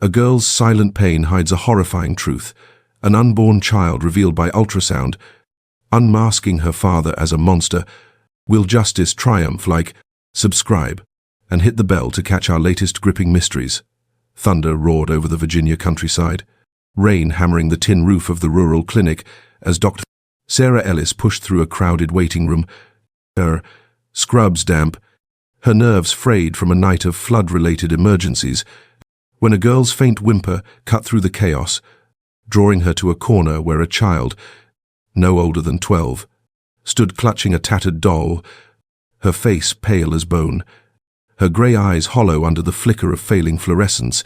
A girl's silent pain hides a horrifying truth. An unborn child revealed by ultrasound, unmasking her father as a monster. Will justice triumph? Like, subscribe, and hit the bell to catch our latest gripping mysteries. Thunder roared over the Virginia countryside, rain hammering the tin roof of the rural clinic as Dr. Sarah Ellis pushed through a crowded waiting room, her scrubs damp, her nerves frayed from a night of flood-related emergencies, when a girl's faint whimper cut through the chaos, drawing her to a corner where a child, no older than 12, stood clutching a tattered doll, her face pale as bone, her grey eyes hollow under the flicker of failing fluorescence.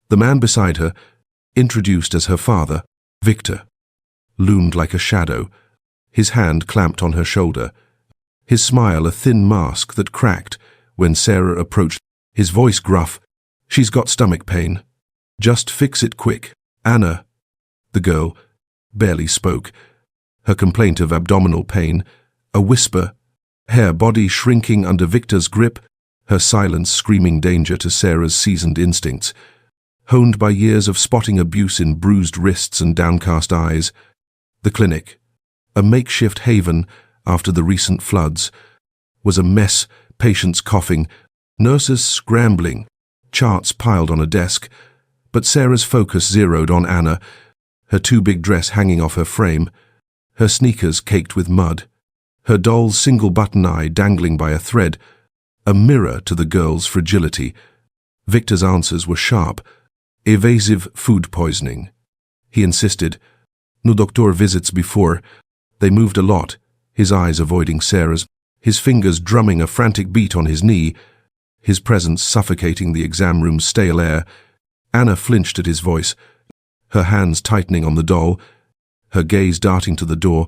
The man beside her, introduced as her father, Victor, loomed like a shadow, his hand clamped on her shoulder, his smile a thin mask that cracked when Sarah approached, his voice gruff. "She's got stomach pain. Just fix it quick. Anna." The girl barely spoke, her complaint of abdominal pain, a whisper, her body shrinking under Victor's grip, her silence screaming danger to Sarah's seasoned instincts. Honed by years of spotting abuse in bruised wrists and downcast eyes, the clinic, a makeshift haven after the recent floods, was a mess, patients coughing, nurses scrambling, charts piled on a desk, but Sarah's focus zeroed on Anna, her too big dress hanging off her frame, her sneakers caked with mud, her doll's single button eye dangling by a thread, a mirror to the girl's fragility. Victor's answers were sharp, evasive. Food poisoning. He insisted. No doctor visits before. They moved a lot, his eyes avoiding Sarah's, his fingers drumming a frantic beat on his knee, his presence suffocating the exam room's stale air. Anna flinched at his voice, her hands tightening on the doll, her gaze darting to the door,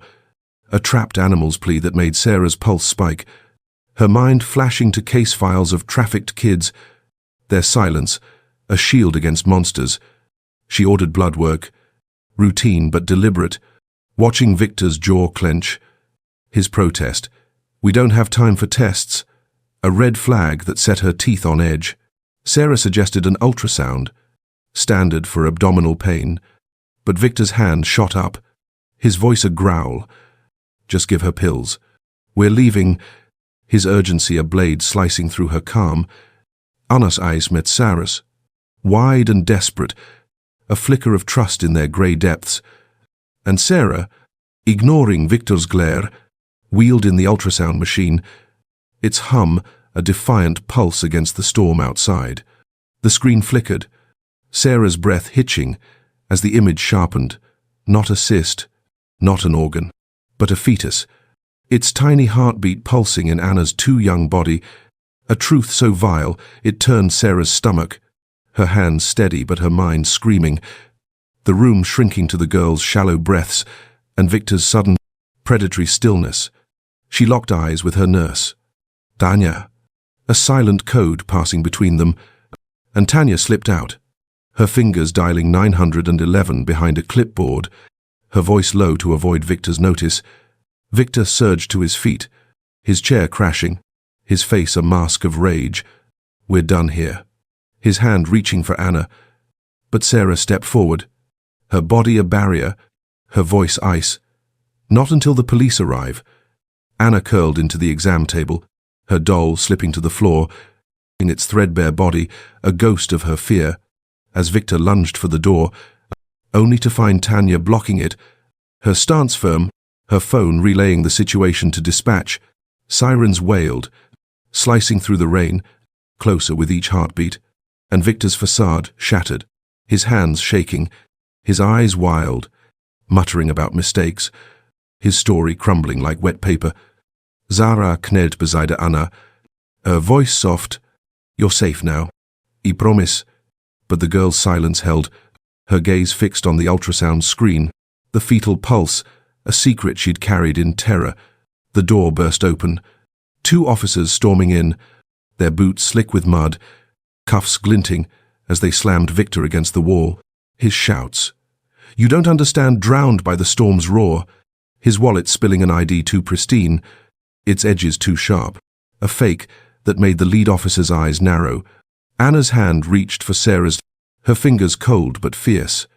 a trapped animal's plea that made Sarah's pulse spike, her mind flashing to case files of trafficked kids, their silence, a shield against monsters. She ordered blood work, routine but deliberate, watching Victor's jaw clench. His protest, "We don't have time for tests," a red flag that set her teeth on edge. Sarah suggested an ultrasound, standard for abdominal pain, but Victor's hand shot up, his voice a growl. "Just give her pills. We're leaving," his urgency a blade slicing through her calm. Anna's eyes met Sarah's, wide and desperate, a flicker of trust in their grey depths. And Sarah, ignoring Victor's glare, wheeled in the ultrasound machine, its hum a defiant pulse against the storm outside. The screen flickered, Sarah's breath hitching as the image sharpened. Not a cyst, not an organ, but a fetus, its tiny heartbeat pulsing in Anna's too young body, a truth so vile it turned Sarah's stomach, her hands steady but her mind screaming, the room shrinking to the girl's shallow breaths and Victor's sudden, predatory stillness. She locked eyes with her nurse, Tanya, a silent code passing between them, and Tanya slipped out, her fingers dialing 911 behind a clipboard, her voice low to avoid Victor's notice. Victor surged to his feet, his chair crashing, his face a mask of rage. "We're done here." His hand reaching for Anna, but Sarah stepped forward, her body a barrier, her voice ice. Not until the police arrive. Anna curled into the exam table, her doll slipping to the floor, in its threadbare body, a ghost of her fear, as Victor lunged for the door, only to find Tanya blocking it, her stance firm, her phone relaying the situation to dispatch. Sirens wailed, slicing through the rain, closer with each heartbeat, and Victor's facade shattered, his hands shaking, his eyes wild, muttering about mistakes, his story crumbling like wet paper. Zara knelt beside Anna, her voice soft. "You're safe now. I promise." But the girl's silence held, her gaze fixed on the ultrasound screen, the fetal pulse, a secret she'd carried in terror. The door burst open. 2 officers storming in, their boots slick with mud, cuffs glinting as they slammed Victor against the wall. His shouts, "You don't understand," drowned by the storm's roar. His wallet spilling an ID too pristine, its edges too sharp, a fake that made the lead officer's eyes narrow. Anna's hand reached for Sarah's, her fingers cold but fierce,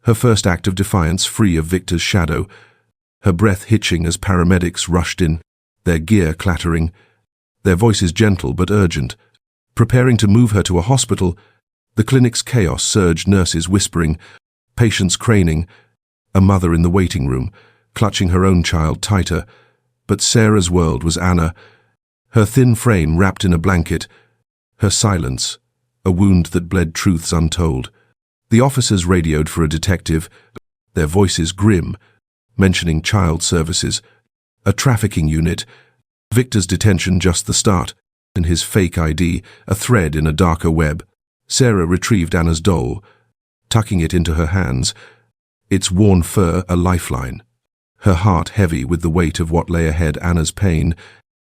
her first act of defiance free of Victor's shadow, her breath hitching as paramedics rushed in, their gear clattering, their voices gentle but urgent, preparing to move her to a hospital. The clinic's chaos surged, nurses whispering, patients craning, a mother in the waiting room, clutching her own child tighter. But Sarah's world was Anna, her thin frame wrapped in a blanket, her silence, a wound that bled truths untold. The officers radioed for a detective, their voices grim, mentioning child services, a trafficking unit, Victor's detention just the start, and his fake ID, a thread in a darker web. Sarah retrieved Anna's doll, tucking it into her hands, its worn fur a lifeline, her heart heavy with the weight of what lay ahead. Anna's pain,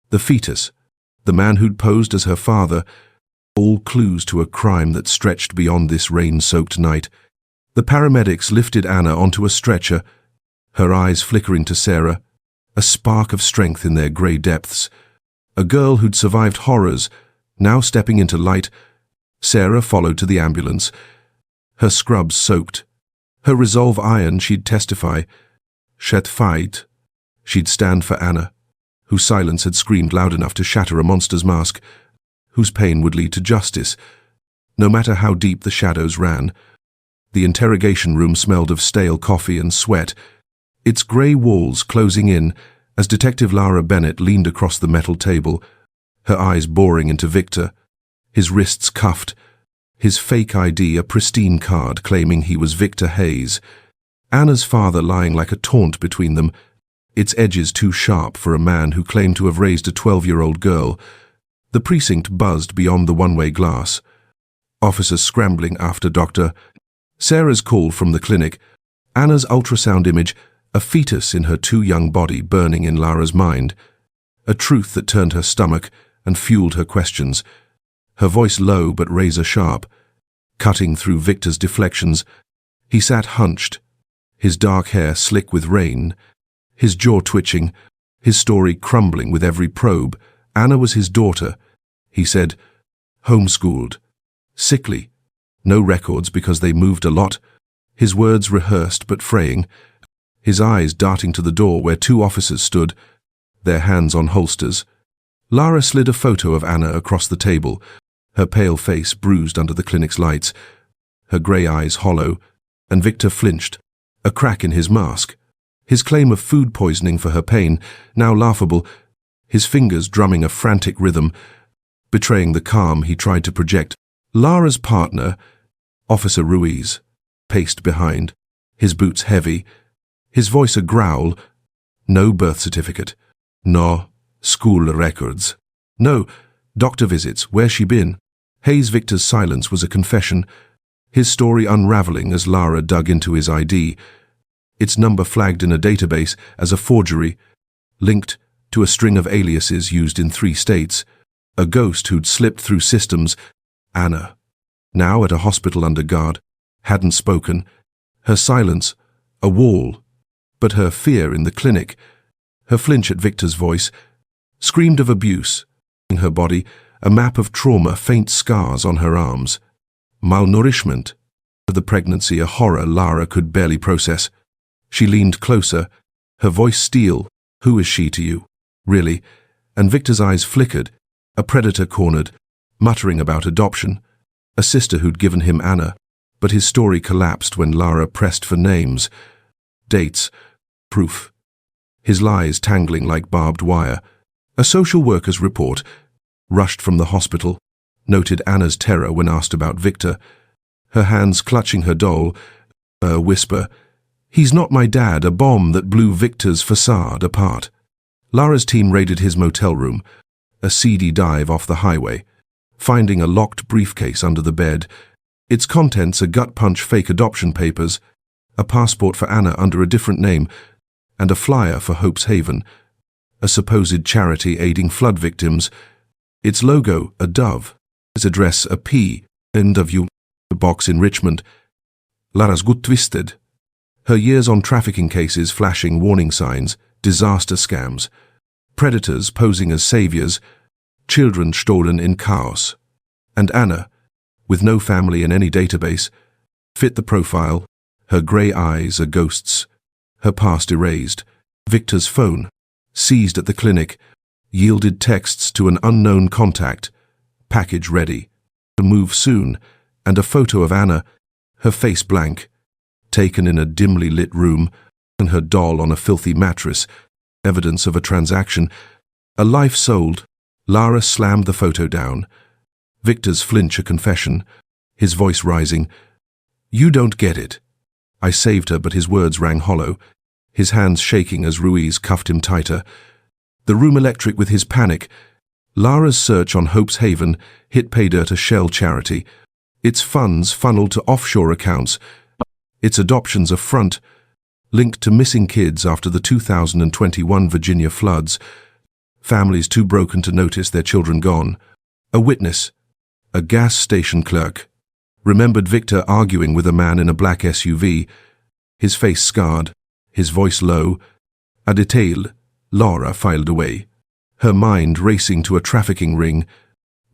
the fetus, the man who'd posed as her father, all clues to a crime that stretched beyond this rain-soaked night. The paramedics lifted Anna onto a stretcher, her eyes flickering to Sarah, a spark of strength in their grey depths. A girl who'd survived horrors, now stepping into light. Sarah followed to the ambulance, her scrubs soaked, her resolve iron. She'd testify, she'd fight, she'd stand for Anna, whose silence had screamed loud enough to shatter a monster's mask, whose pain would lead to justice, no matter how deep the shadows ran. The interrogation room smelled of stale coffee and sweat, its grey walls closing in as Detective Lara Bennett leaned across the metal table, her eyes boring into Victor, his wrists cuffed, his fake ID a pristine card claiming he was Victor Hayes, Anna's father lying like a taunt between them, its edges too sharp for a man who claimed to have raised a 12-year-old girl. The precinct buzzed beyond the one-way glass. Officers scrambling after Dr. Sarah's call from the clinic, Anna's ultrasound image, a fetus in her too young body burning in Lara's mind, a truth that turned her stomach and fueled her questions, her voice low but razor-sharp, cutting through Victor's deflections. He sat hunched, his dark hair slick with rain, his jaw twitching, his story crumbling with every probe. Anna was his daughter, he said, homeschooled, sickly, no records because they moved a lot, his words rehearsed but fraying, his eyes darting to the door where two officers stood, their hands on holsters. Lara slid a photo of Anna across the table, her pale face bruised under the clinic's lights, her grey eyes hollow, and Victor flinched, a crack in his mask. His claim of food poisoning for her pain, now laughable, his fingers drumming a frantic rhythm, betraying the calm he tried to project. Lara's partner, Officer Ruiz, paced behind, his boots heavy, his voice a growl. No birth certificate. No school records. No doctor visits. Where's she been? Hayes Victor's silence was a confession, his story unraveling as Lara dug into his ID, its number flagged in a database as a forgery, linked to a string of aliases used in 3 states, a ghost who'd slipped through systems. Anna, now at a hospital under guard, hadn't spoken, her silence a wall, but her fear in the clinic, her flinch at Victor's voice, screamed of abuse. In her body, a map of trauma, faint scars on her arms. Malnourishment. The pregnancy, a horror Lara could barely process. She leaned closer, her voice steel. Who is she to you? Really? And Victor's eyes flickered, a predator cornered, muttering about adoption, a sister who'd given him Anna. But his story collapsed when Lara pressed for names, dates, proof. His lies tangling like barbed wire. A social worker's report, rushed from the hospital, noted Anna's terror when asked about Victor, her hands clutching her doll, a whisper, "He's not my dad, a bomb that blew Victor's facade apart." Lara's team raided his motel room, a seedy dive off the highway, finding a locked briefcase under the bed, its contents a gut-punch fake adoption papers, a passport for Anna under a different name, and a flyer for Hope's Haven, a supposed charity aiding flood victims, its logo a dove, its address a P, NW, a box in Richmond. Lara's gut twisted, her years on trafficking cases flashing warning signs, disaster scams, predators posing as saviors, children stolen in chaos. And Anna, with no family in any database, Fit the profile. Her grey eyes are ghosts. Her past erased. Victor's phone, seized at the clinic, yielded texts to an unknown contact. Package ready. To move soon. And a photo of Anna, her face blank, taken in a dimly lit room, and her doll on a filthy mattress. Evidence of a transaction. A life sold. Lara slammed the photo down. Victor's flinch a confession, his voice rising. You don't get it. I saved her, but his words rang hollow, his hands shaking as Ruiz cuffed him tighter. The room electric with his panic. Lara's search on Hope's Haven hit pay dirt a shell charity. Its funds funneled to offshore accounts. Its adoptions a front, linked to missing kids after the 2021 Virginia floods. Families too broken to notice their children gone. A witness, a gas station clerk, remembered Victor arguing with a man in a black SUV, his face scarred, his voice low. A detail, Lara filed away, her mind racing to a trafficking ring.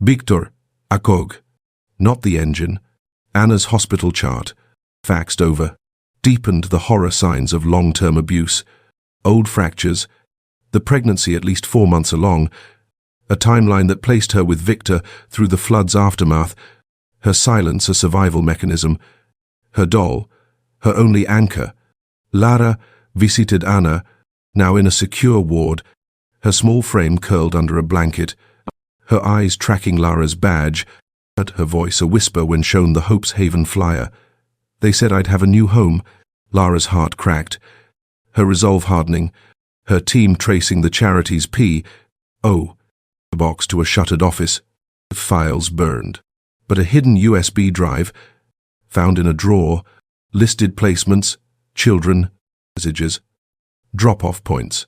Victor, a cog, not the engine. Anna's hospital chart, faxed over, deepened the horror signs of long-term abuse. Old fractures, the pregnancy at least 4 months along, a timeline that placed her with Victor through the flood's aftermath, her silence a survival mechanism, her doll, her only anchor. Lara visited Anna, now in a secure ward, her small frame curled under a blanket, her eyes tracking Lara's badge, her voice a whisper when shown the Hope's Haven flyer. They said I'd have a new home. Lara's heart cracked, her resolve hardening, her team tracing the charity's P.O. box to a shuttered office. Files burned. But a hidden USB drive, found in a drawer, listed placements, children, messages, drop-off points.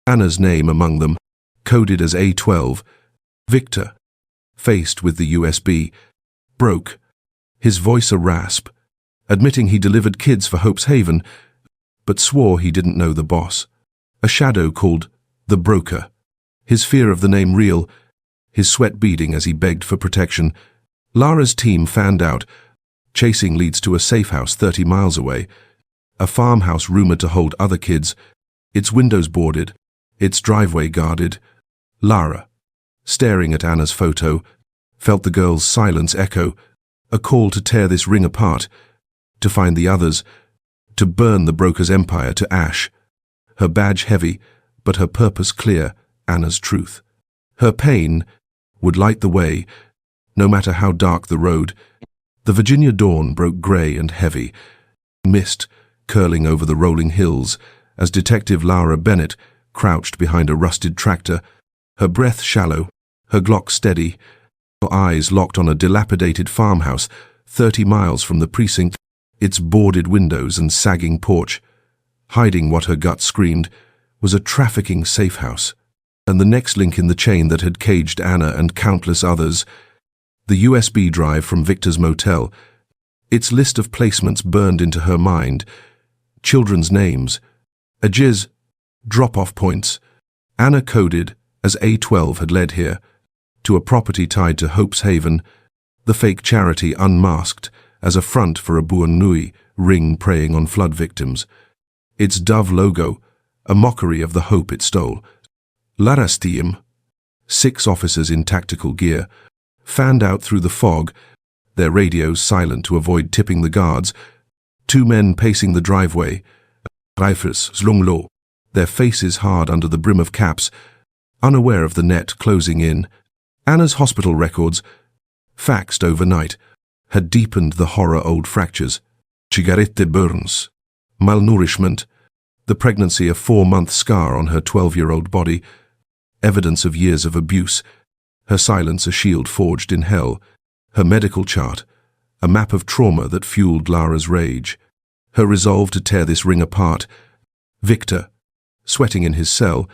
Anna's name among them, coded as A12. Victor, faced with the USB, broke, his voice a rasp, admitting he delivered kids for Hope's Haven, but swore he didn't know the boss. A shadow called the broker, his fear of the name real, his sweat beading as he begged for protection. Lara's team fanned out, chasing leads to a safe house 30 miles away, a farmhouse rumored to hold other kids, its windows boarded, its driveway guarded. Lara, staring at Anna's photo, felt the girl's silence echo, a call to tear this ring apart, to find the others, to burn the broker's empire to ash. Her badge heavy, but her purpose clear, Anna's truth. Her pain would light the way, no matter how dark the road. The Virginia dawn broke grey and heavy, mist curling over the rolling hills as Detective Lara Bennett crouched behind a rusted tractor, her breath shallow, her Glock steady, her eyes locked on a dilapidated farmhouse 30 miles from the precinct, its boarded windows and sagging porch. Hiding what her gut screamed was a trafficking safe house, and the next link in the chain that had caged Anna and countless others. The USB drive from Victor's motel, its list of placements burned into her mind, children's names, ages, drop-off points. Anna coded, as A12 had led here, to a property tied to Hope's Haven, the fake charity unmasked as a front for a Buon Nui ring preying on flood victims. Its dove logo, a mockery of the hope it stole. Lara's team, 6 officers in tactical gear, fanned out through the fog, their radios silent to avoid tipping the guards. 2 men pacing the driveway, rifles slung low, their faces hard under the brim of caps, unaware of the net closing in. Anna's hospital records, faxed overnight, had deepened the horror-old fractures. Cigarette burns, malnourishment, the pregnancy a 4-month scar on her 12-year-old body, evidence of years of abuse, her silence a shield forged in hell, her medical chart, a map of trauma that fueled Lara's rage, her resolve to tear this ring apart. Victor, sweating in his cell,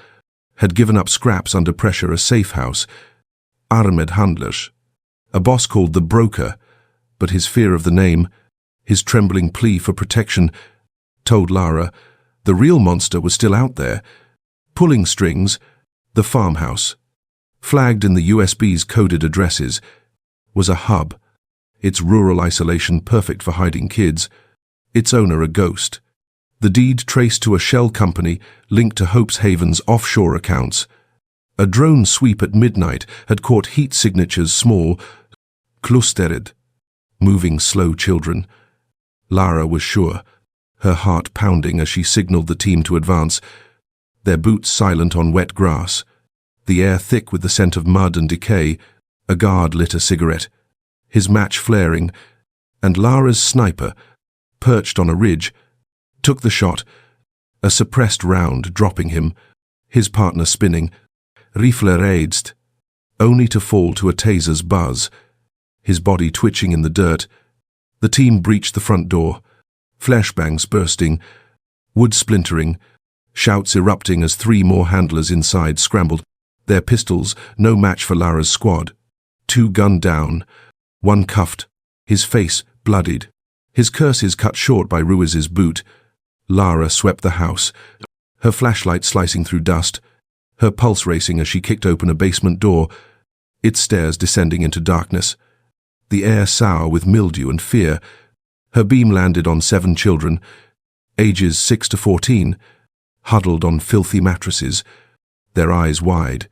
had given up scraps under pressure a safe house. Armed handlers, a boss called the broker, but his fear of the name, his trembling plea for protection, told Lara the real monster was still out there, pulling strings. The farmhouse, flagged in the USB's coded addresses, was a hub, its rural isolation perfect for hiding kids, its owner a ghost. The deed traced to a shell company linked to Hope's Haven's offshore accounts. A drone sweep at midnight had caught heat signatures small, clustered, moving slow children. Lara was sure, her heart pounding as she signaled the team to advance, their boots silent on wet grass, the air thick with the scent of mud and decay. A guard lit a cigarette, his match flaring, and Lara's sniper, perched on a ridge, took the shot, a suppressed round dropping him, his partner spinning, rifle raised, only to fall to a taser's buzz, his body twitching in the dirt. The team breached the front door, flashbangs bursting, wood splintering, shouts erupting as 3 more handlers inside scrambled, their pistols no match for Lara's squad. 2 gunned down, 1 cuffed, his face bloodied, his curses cut short by Ruiz's boot. Lara swept the house, her flashlight slicing through dust, her pulse racing as she kicked open a basement door, its stairs descending into darkness. The air sour with mildew and fear. Her beam landed on 7 children, ages 6 to 14, huddled on filthy mattresses, their eyes wide,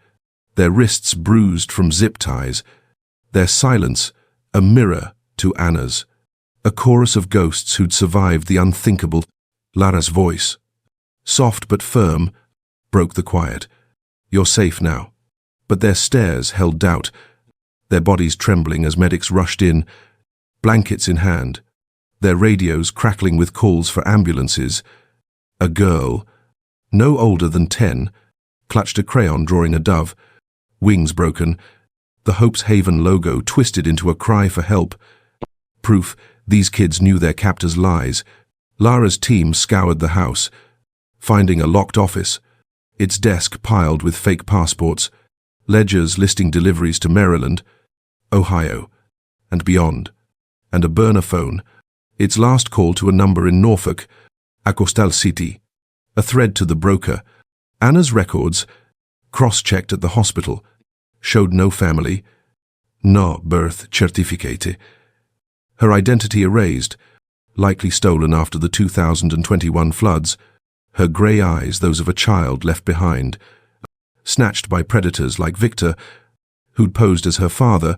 their wrists bruised from zip ties, their silence a mirror to Anna's, a chorus of ghosts who'd survived the unthinkable. Lara's voice, soft but firm, broke the quiet. "You're safe now." But their stares held doubt, their bodies trembling as medics rushed in, blankets in hand, their radios crackling with calls for ambulances. A girl, no older than 10, clutched a crayon drawing a dove, wings broken, the Hope's Haven logo twisted into a cry for help. Proof these kids knew their captor's lies. Lara's team scoured the house, finding a locked office, its desk piled with fake passports, ledgers listing deliveries to Maryland, Ohio, and beyond, and a burner phone, its last call to a number in Norfolk, Acostal City, a thread to the broker. Anna's records, cross-checked at the hospital, showed no family, no birth certificate. Her identity erased, likely stolen after the 2021 floods, her grey eyes those of a child left behind, snatched by predators like Victor, who'd posed as her father,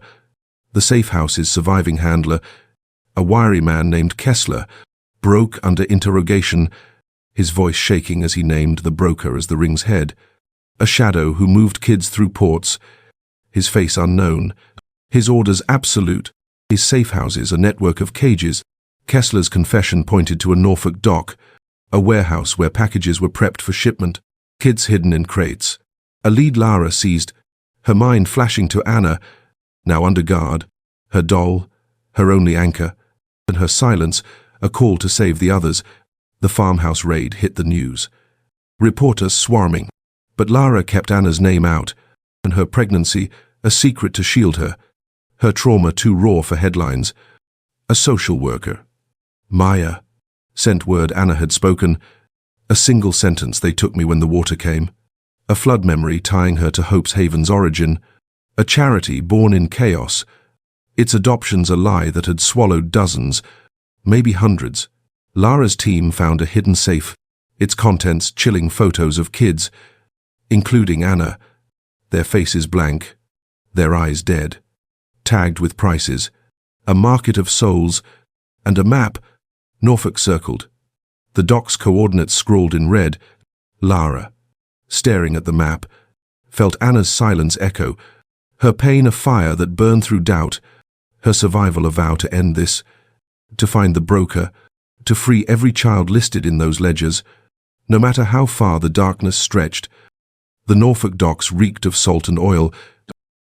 the safe house's surviving handler, a wiry man named Kessler, broke under interrogation, his voice shaking as he named the broker as the ring's head, a shadow who moved kids through ports, his face unknown, his orders absolute, his safe houses a network of cages. Kessler's confession pointed to a Norfolk dock, a warehouse where packages were prepped for shipment, kids hidden in crates. A lead Lara seized, her mind flashing to Anna, now under guard, her doll, her only anchor, and her silence, a call to save the others. The farmhouse raid hit the news. Reporters swarming, but Lara kept Anna's name out, and her pregnancy a secret to shield her trauma too raw for headlines. A social worker, Maya, sent word Anna had spoken, a single sentence they took me when the water came, a flood memory tying her to Hope's Haven's origin, a charity born in chaos, its adoptions a lie that had swallowed dozens, maybe hundreds. Lara's team found a hidden safe, its contents chilling photos of kids, including Anna, their faces blank, their eyes dead, tagged with prices, a market of souls, and a map, Norfolk circled, the dock's coordinates scrawled in red. Lara, staring at the map, felt Anna's silence echo, her pain a fire that burned through doubt, her survival a vow to end this, to find the broker, to free every child listed in those ledgers, no matter how far the darkness stretched. The Norfolk docks reeked of salt and oil,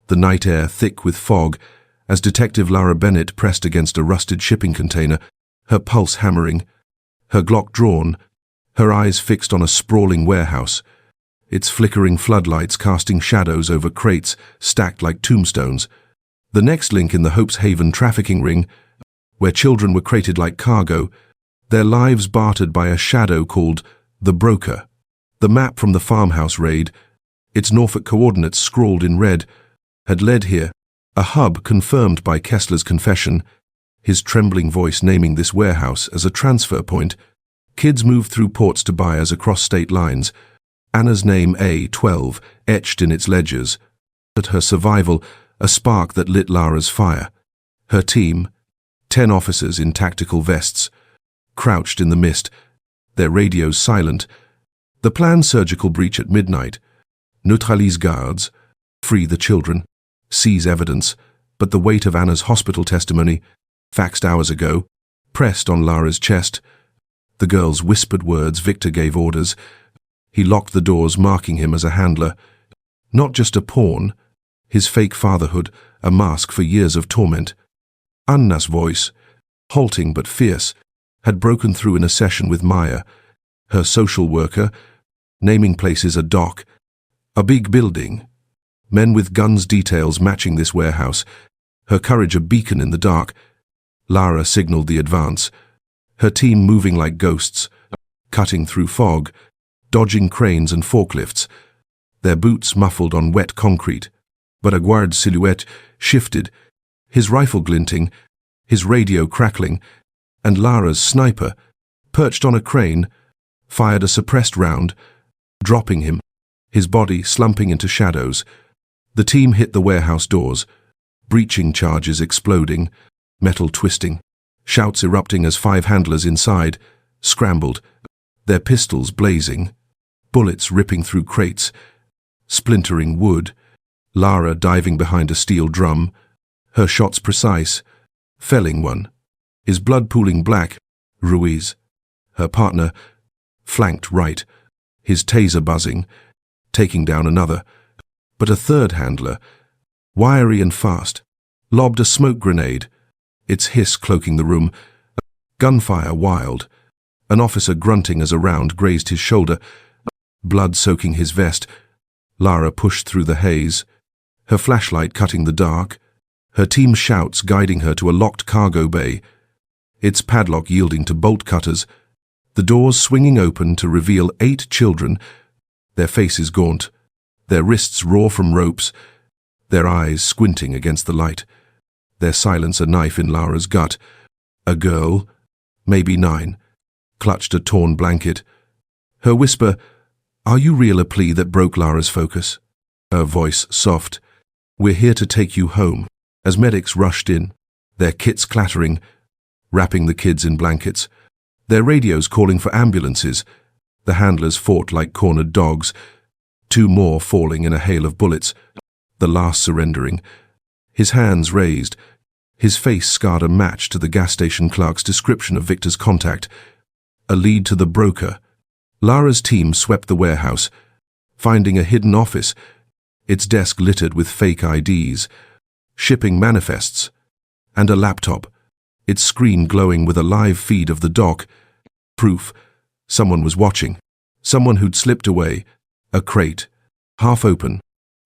the night air thick with fog, as Detective Lara Bennett pressed against a rusted shipping container, her pulse hammering, her Glock drawn, her eyes fixed on a sprawling warehouse, its flickering floodlights casting shadows over crates stacked like tombstones. The next link in the Hope's Haven trafficking ring, where children were crated like cargo, their lives bartered by a shadow called the broker. The map from the farmhouse raid, its Norfolk coordinates scrawled in red, had led here, a hub confirmed by Kessler's confession, his trembling voice naming this warehouse as a transfer point. Kids moved through ports to buyers across state lines. Anna's name, A12, etched in its ledgers. At her survival, a spark that lit Lara's fire. Her team, 10 officers in tactical vests, crouched in the mist, their radios silent. The planned surgical breach at midnight. Neutralise guards, free the children, seize evidence, but the weight of Anna's hospital testimony, faxed hours ago, pressed on Lara's chest. The girl's whispered words. Victor gave orders. He locked the doors, marking him as a handler. Not just a pawn, his fake fatherhood, a mask for years of torment. Anna's voice, halting but fierce, had broken through in a session with Maya, her social worker, naming places a dock, a big building, men with guns, details matching this warehouse, her courage a beacon in the dark. Lara signaled the advance, her team moving like ghosts, cutting through fog, dodging cranes and forklifts, their boots muffled on wet concrete. But a guard's silhouette shifted, his rifle glinting, his radio crackling, and Lara's sniper, perched on a crane, fired a suppressed round, dropping him, his body slumping into shadows. The team hit the warehouse doors, breaching charges exploding, metal twisting, shouts erupting as 5 handlers inside scrambled, their pistols blazing, bullets ripping through crates, splintering wood. Lara diving behind a steel drum, her shots precise, felling one, his blood pooling black. Ruiz, her partner, flanked right, his taser buzzing, taking down another. But a third handler, wiry and fast, lobbed a smoke grenade, its hiss cloaking the room. Gunfire wild, an officer grunting as a round grazed his shoulder, blood soaking his vest. Lara pushed through the haze, her flashlight cutting the dark, her team shouts guiding her to a locked cargo bay, its padlock yielding to bolt cutters, the doors swinging open to reveal 8 children, their faces gaunt, their wrists raw from ropes, their eyes squinting against the light, their silence a knife in Lara's gut. A girl, maybe 9, clutched a torn blanket. Her whisper, "Are you real?" a plea that broke Lara's focus. Her voice soft, "We're here to take you home." As medics rushed in, their kits clattering, wrapping the kids in blankets, their radios calling for ambulances, the handlers fought like cornered dogs, 2 more falling in a hail of bullets, the last surrendering. His hands raised, his face scarred a match to the gas station clerk's description of Victor's contact, a lead to the broker. Lara's team swept the warehouse, finding a hidden office, its desk littered with fake IDs, shipping manifests, and a laptop, its screen glowing with a live feed of the dock. Proof someone was watching, someone who'd slipped away. A crate, half open,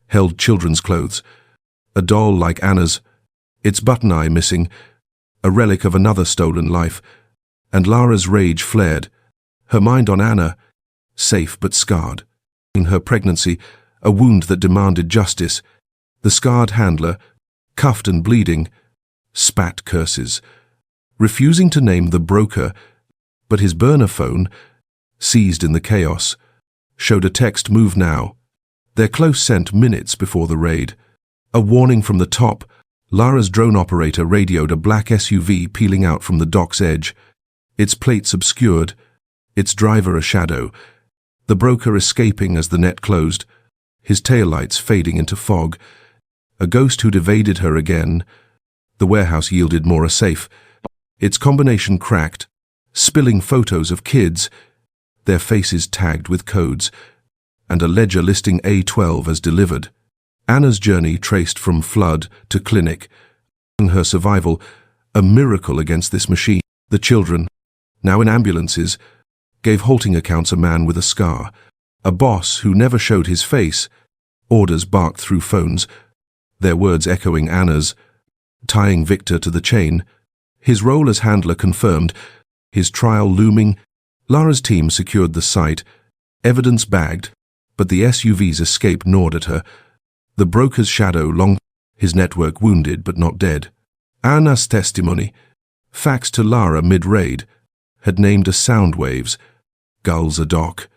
held children's clothes, a doll like Anna's, its button eye missing, a relic of another stolen life. And Lara's rage flared, her mind on Anna, safe but scarred. In her pregnancy, a wound that demanded justice. The scarred handler, cuffed and bleeding, spat curses, refusing to name the broker, but his burner phone, seized in the chaos, showed a text, "Move now." Their close sent minutes before the raid. A warning from the top. Lara's drone operator radioed a black SUV peeling out from the dock's edge, its plates obscured, its driver a shadow, the broker escaping as the net closed, his taillights fading into fog. A ghost who'd evaded her again. The warehouse yielded more a safe, its combination cracked, spilling photos of kids, their faces tagged with codes, and a ledger listing A12 as delivered. Anna's journey traced from flood to clinic. Her survival, a miracle against this machine. The children, now in ambulances, gave halting accounts. A man with a scar, a boss who never showed his face. Orders barked through phones, their words echoing Anna's, tying Victor to the chain. His role as handler confirmed, his trial looming. Lara's team secured the site, evidence bagged, but the SUV's escape gnawed at her. The broker's shadow long, his network wounded but not dead. Anna's testimony, Faxed to Lara mid-raid, had named a sound waves, gulls a dock.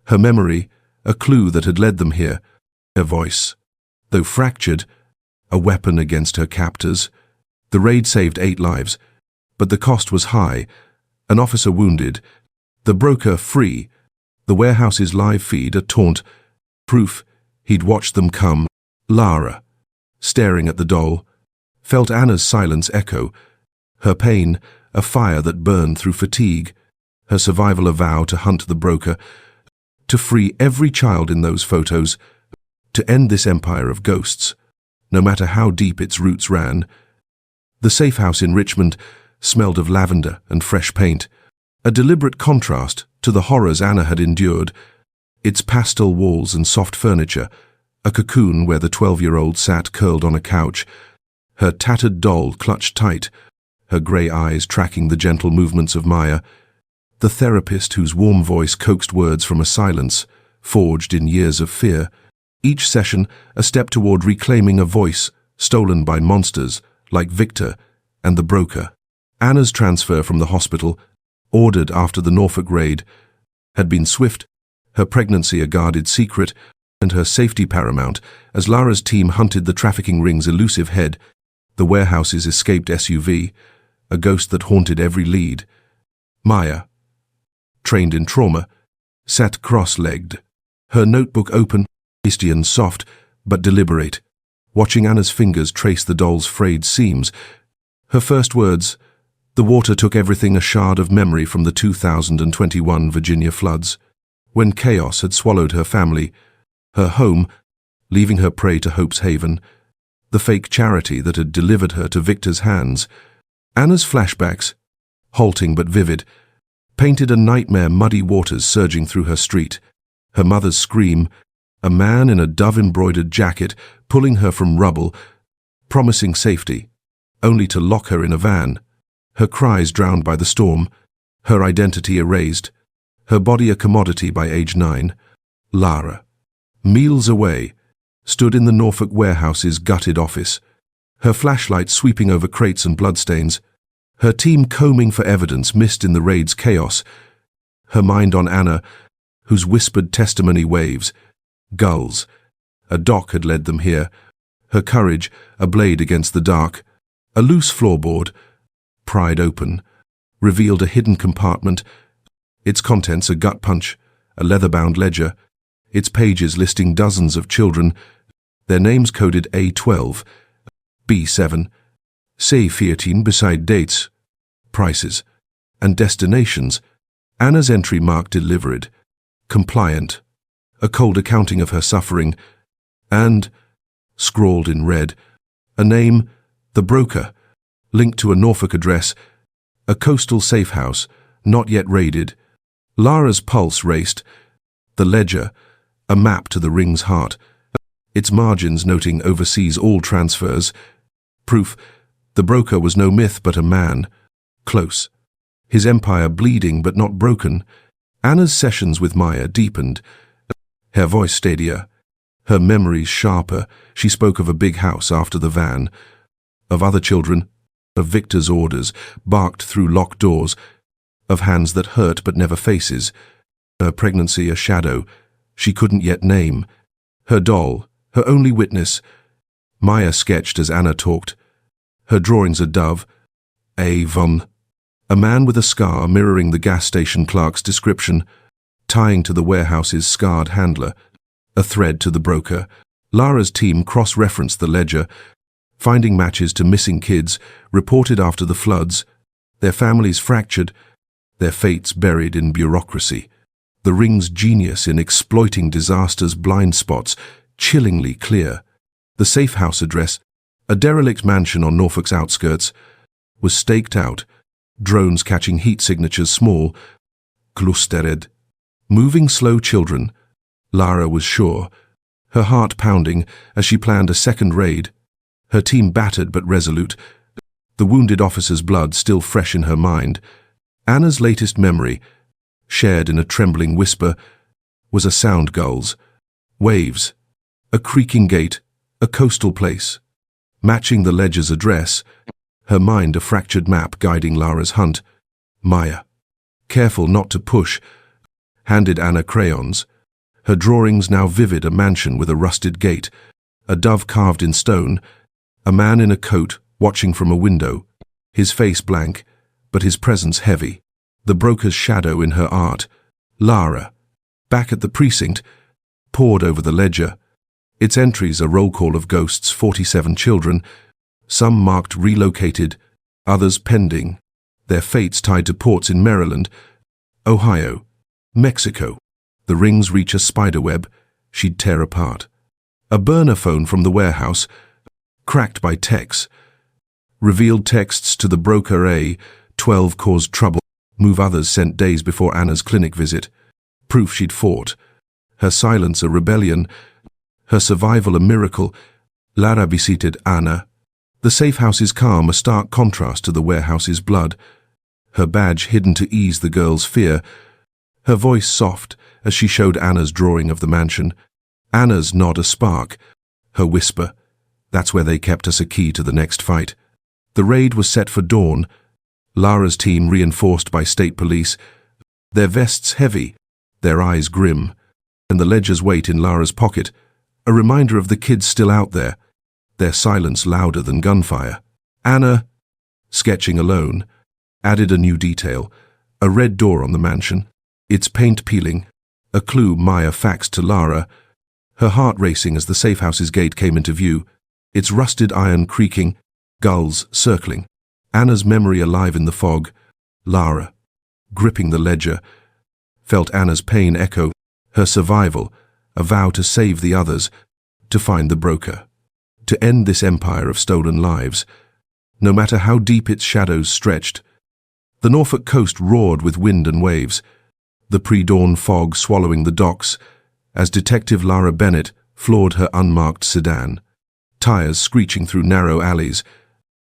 Her memory, a clue that had led them here. Her voice, though fractured, a weapon against her captors. The raid saved 8 lives, but the cost was high. An officer wounded, the broker free, the warehouse's live feed a taunt, proof he'd watched them come. Lara, staring at the doll, felt Anna's silence echo, her pain a fire that burned through fatigue, her survival a vow to hunt the broker, to free every child in those photos, to end this empire of ghosts, no matter how deep its roots ran. The safe house in Richmond smelled of lavender and fresh paint, a deliberate contrast to the horrors Anna had endured, its pastel walls and soft furniture, a cocoon where the 12-year-old sat curled on a couch, her tattered doll clutched tight, her grey eyes tracking the gentle movements of Maya, the therapist whose warm voice coaxed words from a silence, forged in years of fear, each session a step toward reclaiming a voice stolen by monsters like Victor and the broker. Anna's transfer from the hospital, ordered after the Norfolk raid, had been swift, her pregnancy a guarded secret, and her safety paramount as Lara's team hunted the trafficking ring's elusive head, the warehouse's escaped SUV, a ghost that haunted every lead. Maya, trained in trauma, sat cross-legged, her notebook open, hasty and soft, but deliberate, watching Anna's fingers trace the doll's frayed seams. Her first words, "The water took everything," a shard of memory from the 2021 Virginia floods, when chaos had swallowed her family, her home, leaving her prey to Hope's Haven, the fake charity that had delivered her to Victor's hands. Anna's flashbacks, halting but vivid, painted a nightmare, muddy waters surging through her street, her mother's scream, a man in a dove-embroidered jacket pulling her from rubble, promising safety, only to lock her in a van, her cries drowned by the storm, her identity erased, her body a commodity by age 9. Lara, meals away, stood in the Norfolk warehouse's gutted office, her flashlight sweeping over crates and bloodstains, her team combing for evidence missed in the raid's chaos, her mind on Anna, whose whispered testimony waves, gulls, a dock had led them here, her courage a blade against the dark, a loose floorboard, pried open, revealed a hidden compartment, its contents a gut punch, a leather-bound ledger, its pages listing dozens of children, their names coded A12, B7, C14 beside dates, prices, and destinations. Anna's entry marked delivered, compliant, a cold accounting of her suffering, and, scrawled in red, a name, the broker, linked to a Norfolk address, a coastal safe house, not yet raided. Lara's pulse raced, the ledger, a map to the ring's heart, its margins noting overseas all transfers, proof the broker was no myth but a man, close, his empire bleeding but not broken. Anna's sessions with Maya deepened, her voice steadier, her memories sharper. She spoke of a big house after the van, of other children, of Victor's orders, barked through locked doors, of hands that hurt but never faces, her pregnancy a shadow she couldn't yet name, her doll, her only witness. Maya sketched as Anna talked, her drawings a dove, Avon, a man with a scar mirroring the gas station clerk's description, tying to the warehouse's scarred handler, a thread to the broker. Lara's team cross-referenced the ledger, finding matches to missing kids reported after the floods, their families fractured, their fates buried in bureaucracy. The ring's genius in exploiting disaster's blind spots chillingly clear. The safe house address, a derelict mansion on Norfolk's outskirts, was staked out, drones catching heat signatures small, clustered, moving slow children. Lara was sure, her heart pounding as she planned a second raid, her team battered but resolute, the wounded officer's blood still fresh in her mind. Anna's latest memory, shared in a trembling whisper, was a sound gulls, waves, a creaking gate, a coastal place. Matching the ledger's address, her mind a fractured map guiding Lara's hunt. Maya, careful not to push, handed Anna crayons. Her drawings now vivid: a mansion with a rusted gate, a dove carved in stone, a man in a coat watching from a window, his face blank, but his presence heavy, the broker's shadow in her art. Lara, back at the precinct, pored over the ledger. Its entries a roll call of ghosts: 47 children, some marked relocated, others pending, their fates tied to ports in Maryland, Ohio, Mexico. The rings reach a spiderweb she'd tear apart. A burner phone from the warehouse, cracked by texts, revealed texts to the broker. 12 caused trouble, move others sent days before Anna's clinic visit. Proof she'd fought. Her silence a rebellion, her survival a miracle. Lara visited Anna. The safe house's calm a stark contrast to the warehouse's blood. Her badge hidden to ease the girl's fear. Her voice soft as she showed Anna's drawing of the mansion. Anna's nod a spark. Her whisper, "That's where they kept us," a key to the next fight. The raid was set for dawn. Lara's team reinforced by state police, their vests heavy, their eyes grim, and the ledger's weight in Lara's pocket, a reminder of the kids still out there, their silence louder than gunfire. Anna, sketching alone, added a new detail: a red door on the mansion, its paint peeling, a clue Maya faxed to Lara, her heart racing as the safe house's gate came into view, its rusted iron creaking, gulls circling. Anna's memory alive in the fog. Lara, gripping the ledger, felt Anna's pain echo, her survival, a vow to save the others, to find the broker, to end this empire of stolen lives, no matter how deep its shadows stretched. The Norfolk coast roared with wind and waves, the pre-dawn fog swallowing the docks, as Detective Lara Bennett floored her unmarked sedan, tires screeching through narrow alleys,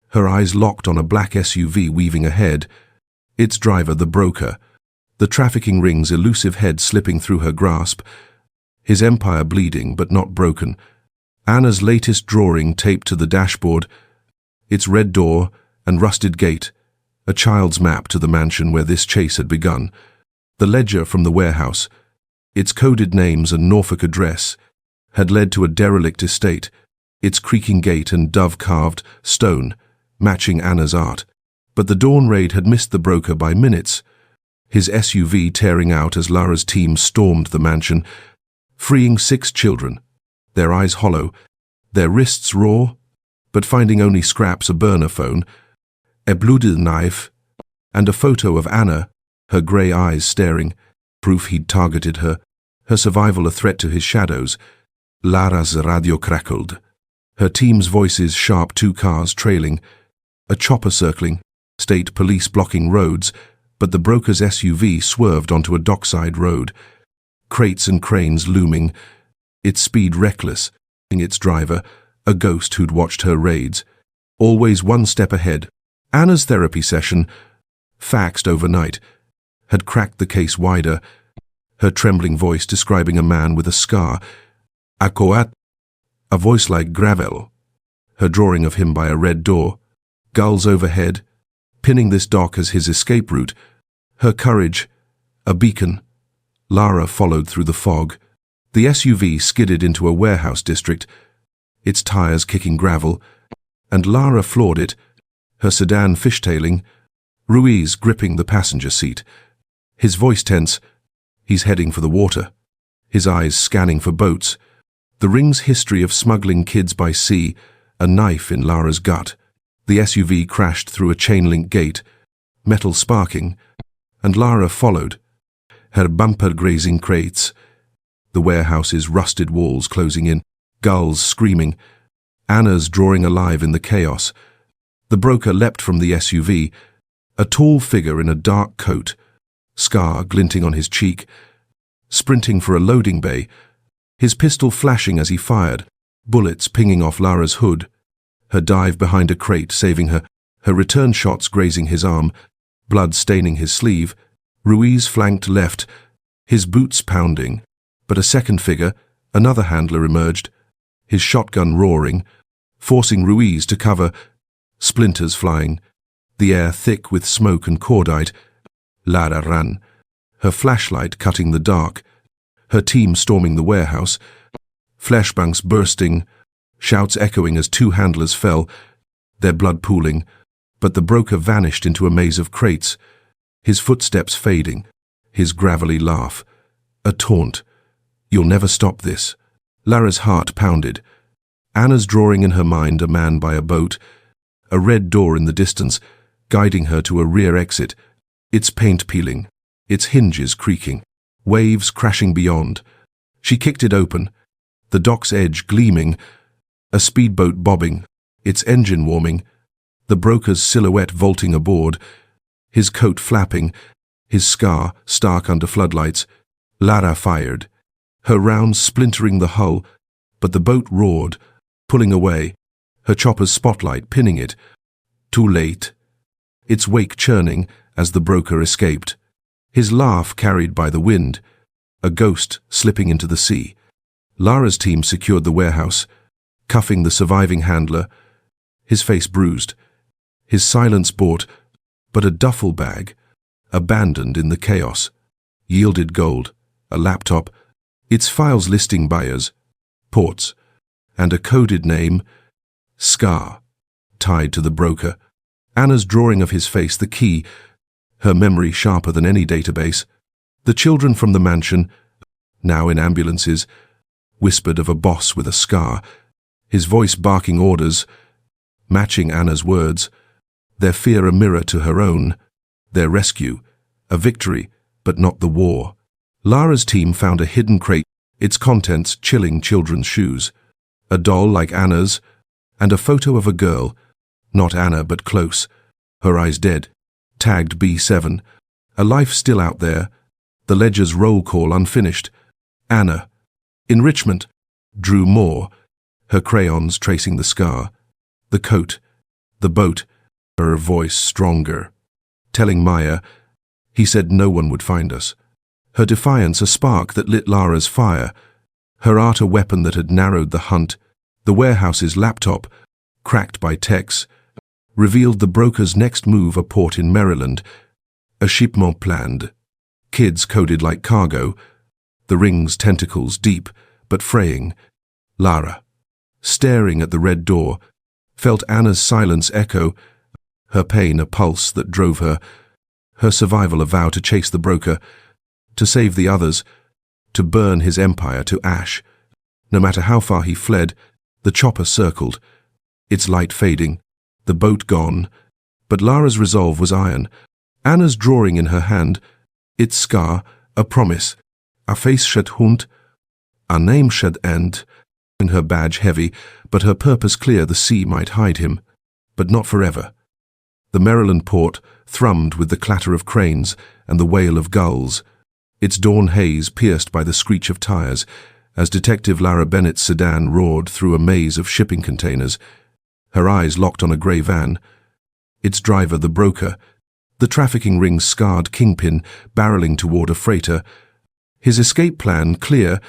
her eyes locked on a black SUV weaving ahead, its driver the broker, the trafficking ring's elusive head slipping through her grasp, his empire bleeding but not broken. Anna's latest drawing taped to the dashboard, its red door and rusted gate, a child's map to the mansion where this chase had begun, the ledger from the warehouse, its coded names and Norfolk address, had led to a derelict estate, its creaking gate and dove-carved stone, matching Anna's art. But the dawn raid had missed the broker by minutes, his SUV tearing out as Lara's team stormed the mansion, freeing 6 children, their eyes hollow, their wrists raw, but finding only scraps: a burner phone, a blooded knife, and a photo of Anna, her grey eyes staring, proof he'd targeted her, her survival a threat to his shadows. Lara's radio crackled, her team's voices sharp: 2 cars trailing, a chopper circling, state police blocking roads, but the broker's SUV swerved onto a dockside road, crates and cranes looming, its speed reckless, its driver, a ghost who'd watched her raids, always one step ahead. Anna's therapy session, faxed overnight, had cracked the case wider, her trembling voice describing a man with a scar, Akoat, a voice like gravel, her drawing of him by a red door, gulls overhead, pinning this dock as his escape route, her courage, a beacon. Lara followed through the fog. The SUV skidded into a warehouse district, its tires kicking gravel, and Lara floored it, her sedan fishtailing, Ruiz gripping the passenger seat, his voice tense. He's heading for the water, his eyes scanning for boats. The ring's history of smuggling kids by sea, a knife in Lara's gut. The SUV crashed through a chain-link gate, metal sparking, and Lara followed, her bumper grazing crates, the warehouse's rusted walls closing in, gulls screaming, Anna's drawing alive in the chaos. The broker leapt from the SUV, a tall figure in a dark coat, scar glinting on his cheek, sprinting for a loading bay, his pistol flashing as he fired, bullets pinging off Lara's hood, her dive behind a crate saving her, her return shots grazing his arm, blood staining his sleeve. Ruiz flanked left, his boots pounding, but a second figure, another handler, emerged, his shotgun roaring, forcing Ruiz to cover. splinters flying, the air thick with smoke and cordite. Lara ran, her flashlight cutting the dark, her team storming the warehouse, flashbangs bursting, shouts echoing as two handlers fell, their blood pooling, but the broker vanished into a maze of crates, his footsteps fading, his gravelly laugh, a taunt. You'll never stop this. Lara's heart pounded. Anna's drawing in her mind a man by a boat, a red door in the distance, guiding her to a rear exit, its paint peeling, its hinges creaking, waves crashing beyond. She kicked it open, the dock's edge gleaming, a speedboat bobbing, its engine warming, the broker's silhouette vaulting aboard, his coat flapping, his scar stark under floodlights. Lara fired, her rounds splintering the hull, but the boat roared, pulling away, her chopper's spotlight pinning it. Too late. Its wake churning as the broker escaped, his laugh carried by the wind, a ghost slipping into the sea. Lara's team secured the warehouse, cuffing the surviving handler, his face bruised, his silence bought, but a duffel bag, abandoned in the chaos, yielded gold, a laptop, its files listing buyers, ports, and a coded name, Scar, tied to the broker. Anna's drawing of his face the key, her memory sharper than any database. The children from the mansion, now in ambulances, whispered of a boss with a scar, his voice barking orders, matching Anna's words, their fear a mirror to her own, their rescue, a victory, but not the war. Lara's team found a hidden crate, its contents chilling children's shoes, a doll like Anna's, and a photo of a girl, not Anna but close, her eyes dead, tagged B7, a life still out there, the ledger's roll call unfinished. Anna, enrichment, drew more, her crayons tracing the scar, the coat, the boat, her voice stronger, telling Maya, he said no one would find us. Her defiance a spark that lit Lara's fire, her art a weapon that had narrowed the hunt. The warehouse's laptop, cracked by techs, revealed the broker's next move, a port in Maryland, a shipment planned, kids coded like cargo, the ring's tentacles deep but fraying. Lara, staring at the red door, felt Anna's silence echo, her pain a pulse that drove her, her survival a vow to chase the broker, to save the others, to burn his empire to ash. No matter how far he fled, the chopper circled, its light fading, the boat gone, but Lara's resolve was iron. Anna's drawing in her hand, its scar, a promise, a face shed hund, a name shed end, in her badge heavy, but her purpose clear. The sea might hide him, but not forever. The Maryland port thrummed with the clatter of cranes and the wail of gulls, its dawn haze pierced by the screech of tires, as Detective Lara Bennett's sedan roared through a maze of shipping containers, her eyes locked on a grey van, its driver the broker, the trafficking ring's scarred kingpin barreling toward a freighter, his escape plan clear.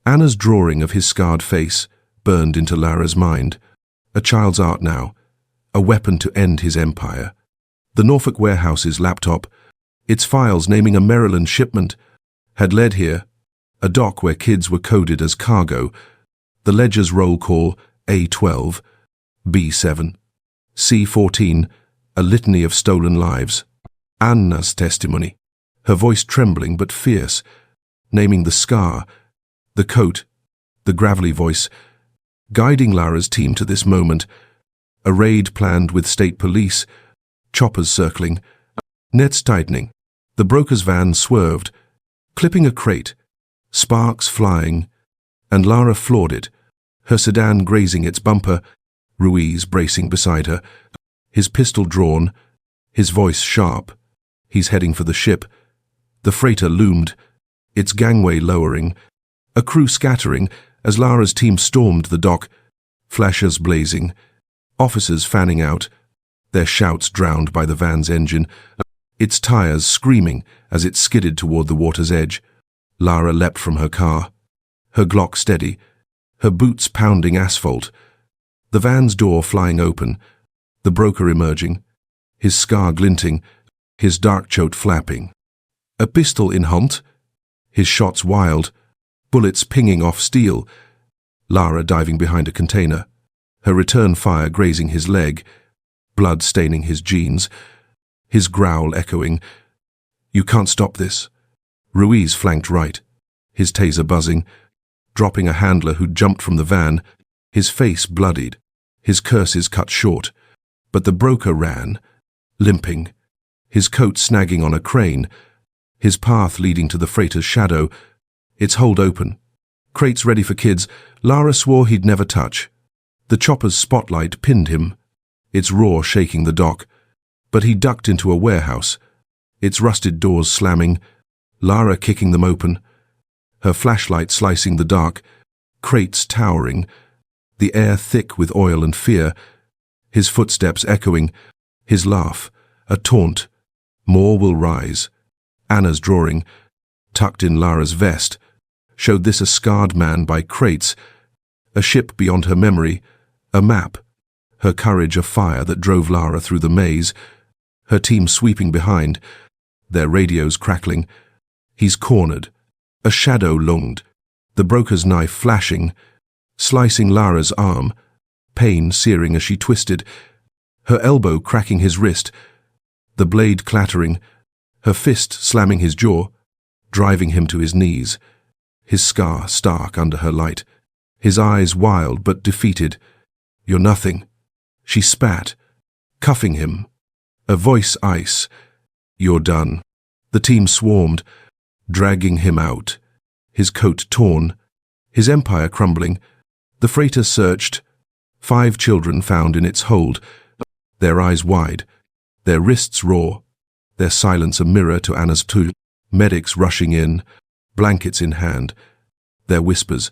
Anna's drawing of his scarred face burned into Lara's mind, a child's art now, a weapon to end his empire. The Norfolk warehouse's laptop, its files naming a Maryland shipment, had led here, a dock where kids were coded as cargo, the ledger's roll call A12, B7, C14, a litany of stolen lives. Anna's testimony, her voice trembling but fierce, naming the scar, the coat, the gravelly voice, guiding Lara's team to this moment, a raid planned with state police, choppers circling, nets tightening. The broker's van swerved, clipping a crate, sparks flying, and Lara floored it, her sedan grazing its bumper, Ruiz bracing beside her, his pistol drawn, his voice sharp. He's heading for the ship. The freighter loomed, its gangway lowering, a crew scattering as Lara's team stormed the dock, flashers blazing, officers fanning out, their shouts drowned by the van's engine, its tires screaming as it skidded toward the water's edge. Lara leapt from her car, her Glock steady, her boots pounding asphalt, the van's door flying open, The broker emerging, his scar glinting, his dark coat flapping. A pistol in hand, his shots wild, bullets pinging off steel. Lara diving behind a container, her return fire grazing his leg, blood staining his jeans, his growl echoing, "You can't stop this." Ruiz flanked right, his taser buzzing, dropping a handler who jumped from the van, his face bloodied, his curses cut short. But the broker ran, limping, his coat snagging on a crane, his path leading to the freighter's shadow, its hold open. Crates ready for kids, Lara swore he'd never touch. The chopper's spotlight pinned him, its roar shaking the dock. But he ducked into a warehouse, its rusted doors slamming, Lara kicking them open, her flashlight slicing the dark, crates towering, the air thick with oil and fear, his footsteps echoing, his laugh, a taunt. More will rise. Anna's drawing, tucked in Lara's vest, showed this a scarred man by crates, a ship beyond her memory, a map, her courage a fire that drove Lara through the maze, her team sweeping behind, their radios crackling. He's cornered. A shadow lunged, the broker's knife flashing, slicing Lara's arm, pain searing as she twisted, her elbow cracking his wrist, the blade clattering, her fist slamming his jaw, driving him to his knees, his scar stark under her light, his eyes wild but defeated. "You're nothing." She spat, cuffing him, a voice ice. "You're done." The team swarmed, dragging him out, his coat torn, his empire crumbling. The freighter searched, 5 children found in its hold, their eyes wide, their wrists raw, their silence a mirror to Anna's too. Medics rushing in, blankets in hand, their whispers.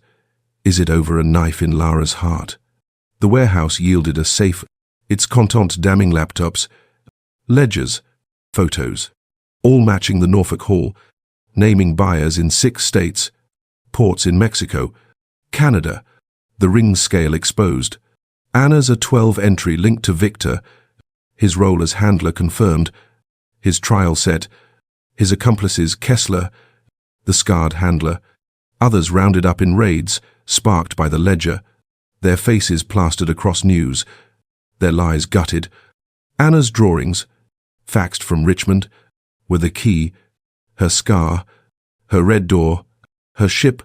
Is it over? A knife in Lara's heart? The warehouse yielded a safe, its contents damning laptops, ledgers, photos, all matching the Norfolk Hall, naming buyers in 6 states, ports in Mexico, Canada, the ring scale exposed. Anna's a 12-entry linked to Victor, his role as handler confirmed, his trial set, his accomplices Kessler, the scarred handler, others rounded up in raids, sparked by the ledger, their faces plastered across news, their lies gutted. Anna's drawings, faxed from Richmond, were the key, her scar, her red door, her ship,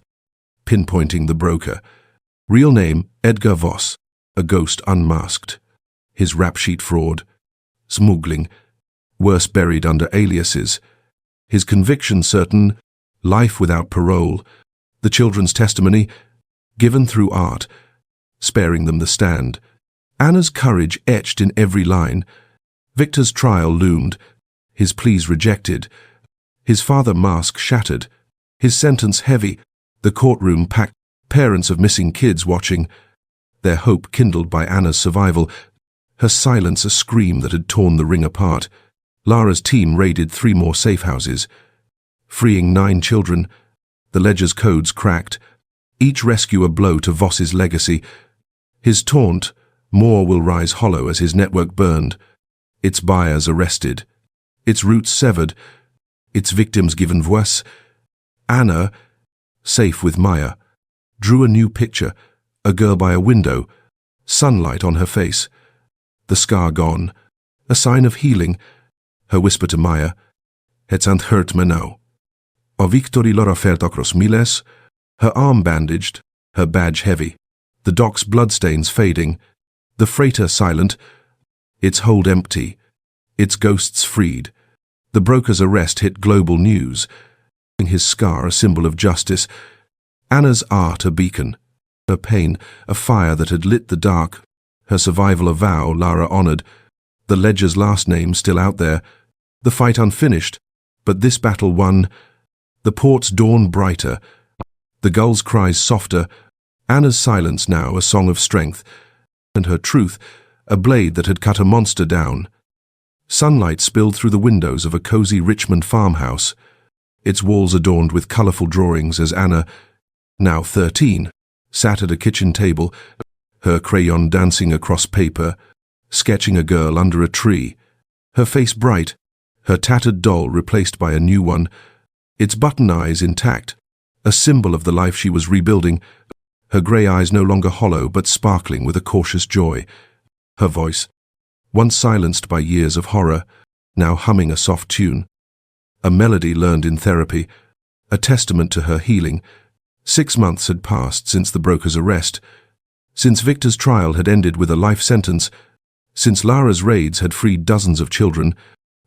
pinpointing the broker. Real name, Edgar Voss, a ghost unmasked. His rap sheet fraud, smuggling, worse buried under aliases. His conviction certain, life without parole. The children's testimony, given through art, sparing them the stand. Anna's courage etched in every line. Victor's trial loomed, his pleas rejected, his father mask shattered, his sentence heavy, the courtroom packed, parents of missing kids watching, their hope kindled by Anna's survival, her silence a scream that had torn the ring apart. Lara's team raided 3 more safe houses, freeing 9 children, the ledger's codes cracked, each rescue a blow to Voss's legacy. His taunt, more will rise hollow as his network burned, its buyers arrested, its roots severed, its victims given voice. Anna, safe with Maya, drew a new picture, a girl by a window, sunlight on her face, the scar gone, a sign of healing. Her whisper to Maya, "Het sant hurt me now." Av Victory Laura färt across miles, her arm bandaged, her badge heavy, the dock's bloodstains fading, the freighter silent, its hold empty, its ghosts freed. The broker's arrest hit global news, his scar a symbol of justice, Anna's art a beacon, her pain a fire that had lit the dark, her survival a vow Lara honored, the ledger's last name still out there, the fight unfinished, but this battle won, the port's dawn brighter, the gull's cries softer, Anna's silence now a song of strength, and her truth a blade that had cut a monster down. Sunlight spilled through the windows of a cozy Richmond farmhouse, its walls adorned with colorful drawings as Anna, now 13, sat at a kitchen table, her crayon dancing across paper, sketching a girl under a tree, her face bright, her tattered doll replaced by a new one, its button eyes intact, a symbol of the life she was rebuilding, her grey eyes no longer hollow but sparkling with a cautious joy. Her voice, once silenced by years of horror, now humming a soft tune. A melody learned in therapy, a testament to her healing. 6 months had passed since the broker's arrest, since Victor's trial had ended with a life sentence, since Lara's raids had freed dozens of children,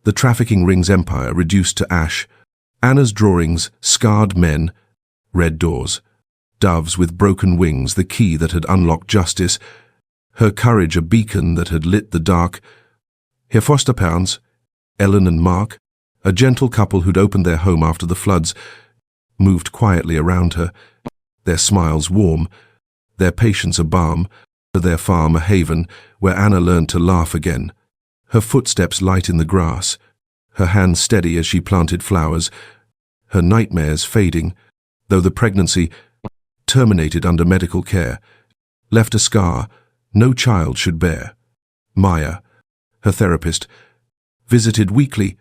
the trafficking ring's empire reduced to ash. Anna's drawings, scarred men, red doors, doves with broken wings, the key that had unlocked justice, her courage a beacon that had lit the dark. Her foster parents, Ellen and Mark, a gentle couple who'd opened their home after the floods, moved quietly around her, their smiles warm, their patience a balm, their farm a haven where Anna learned to laugh again, her footsteps light in the grass, her hands steady as she planted flowers, her nightmares fading, though the pregnancy, terminated under medical care, left a scar no child should bear. Maya, her therapist, visited weekly,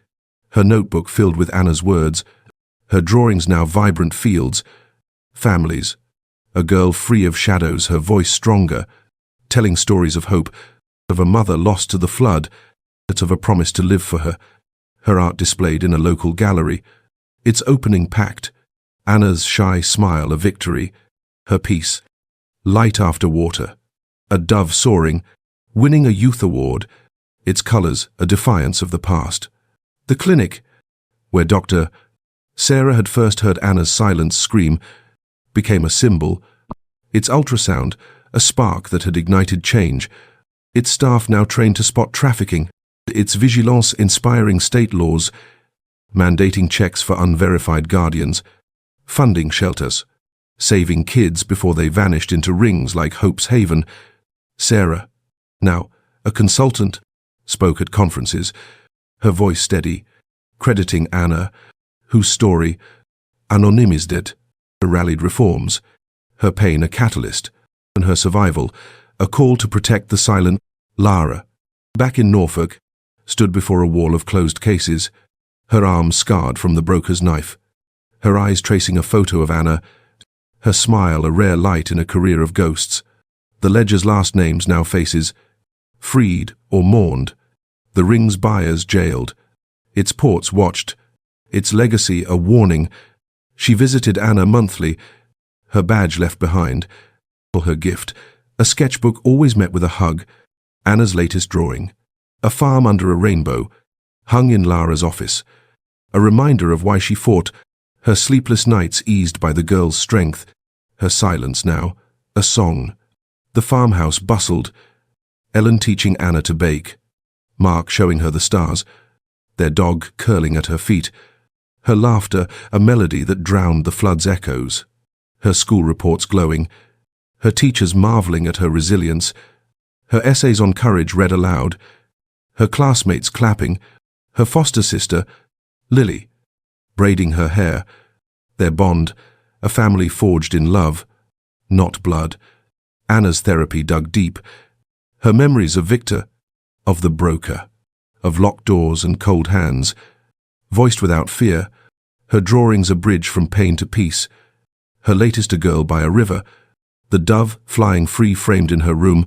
her notebook filled with Anna's words, her drawings now vibrant fields, families, a girl free of shadows, her voice stronger, telling stories of hope, of a mother lost to the flood, but of a promise to live for her, her art displayed in a local gallery, its opening packed, Anna's shy smile a victory, her peace, light after water, a dove soaring, winning a youth award, its colors a defiance of the past. The clinic, where Dr. Sarah had first heard Anna's silence scream, became a symbol, its ultrasound a spark that had ignited change, its staff now trained to spot trafficking, its vigilance inspiring state laws, mandating checks for unverified guardians, funding shelters, saving kids before they vanished into rings like Hope's Haven. Sarah, now a consultant, spoke at conferences, her voice steady, crediting Anna, whose story, anonymized, rallied reforms, her pain a catalyst, and her survival, a call to protect the silent. Lara, back in Norfolk, stood before a wall of closed cases, her arms scarred from the broker's knife, her eyes tracing a photo of Anna, her smile a rare light in a career of ghosts. The ledger's last names now faces, freed or mourned, the ring's buyers jailed, its ports watched, its legacy a warning. She visited Anna monthly, her badge left behind, or her gift, a sketchbook always met with a hug, Anna's latest drawing, a farm under a rainbow, hung in Lara's office, a reminder of why she fought, her sleepless nights eased by the girl's strength, her silence now, a song. The farmhouse bustled, Ellen teaching Anna to bake, Mark showing her the stars, their dog curling at her feet, her laughter a melody that drowned the flood's echoes, her school reports glowing, her teachers marveling at her resilience, her essays on courage read aloud, her classmates clapping, her foster sister, Lily, braiding her hair, their bond, a family forged in love, not blood. Anna's therapy dug deep, her memories of Victor, of the broker, of locked doors and cold hands, voiced without fear, her drawings a bridge from pain to peace, her latest a girl by a river, the dove flying free framed in her room,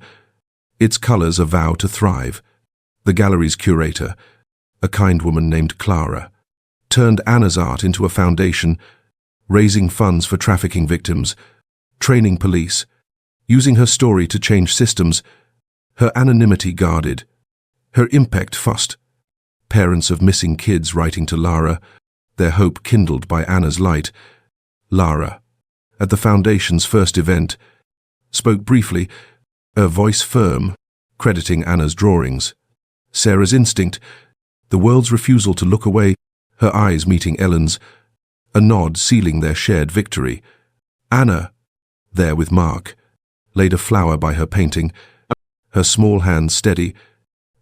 its colors a vow to thrive. The gallery's curator, a kind woman named Clara, turned Anna's art into a foundation, raising funds for trafficking victims, training police, using her story to change systems, her anonymity guarded, her impact fussed. Parents of missing kids writing to Lara, their hope kindled by Anna's light. Lara, at the Foundation's first event, spoke briefly, her voice firm, crediting Anna's drawings. Sarah's instinct, the world's refusal to look away, her eyes meeting Ellen's, a nod sealing their shared victory. Anna, there with Mark, laid a flower by her painting, her small hand steady,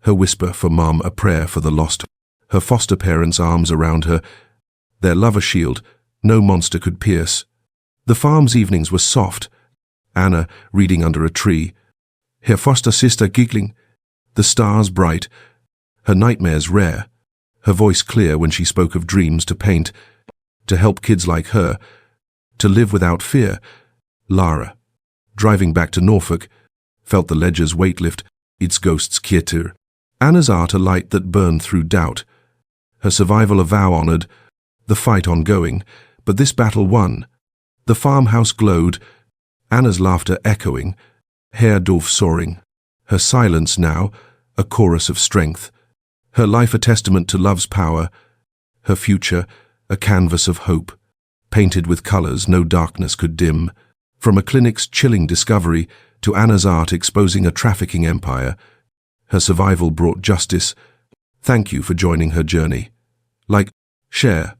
her whisper for Mom a prayer for the lost, her foster parents' arms around her, their love a shield no monster could pierce. The farm's evenings were soft, Anna reading under a tree, her foster sister giggling, The stars bright, her nightmares rare, her voice clear when she spoke of dreams to paint, to help kids like her, to live without fear. Lara, driving back to Norfolk, felt the ledger's weight lift, its ghosts quieter. Anna's art a light that burned through doubt. Her survival a vow honored, the fight ongoing, but this battle won. The farmhouse glowed, Anna's laughter echoing, hair dove soaring. Her silence now, a chorus of strength. Her life a testament to love's power. Her future, a canvas of hope, painted with colors no darkness could dim. From a clinic's chilling discovery to Anna's art exposing a trafficking empire, her survival brought justice. Thank you for joining her journey. Like, share,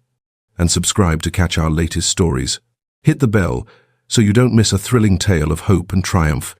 and subscribe to catch our latest stories. Hit the bell so you don't miss a thrilling tale of hope and triumph.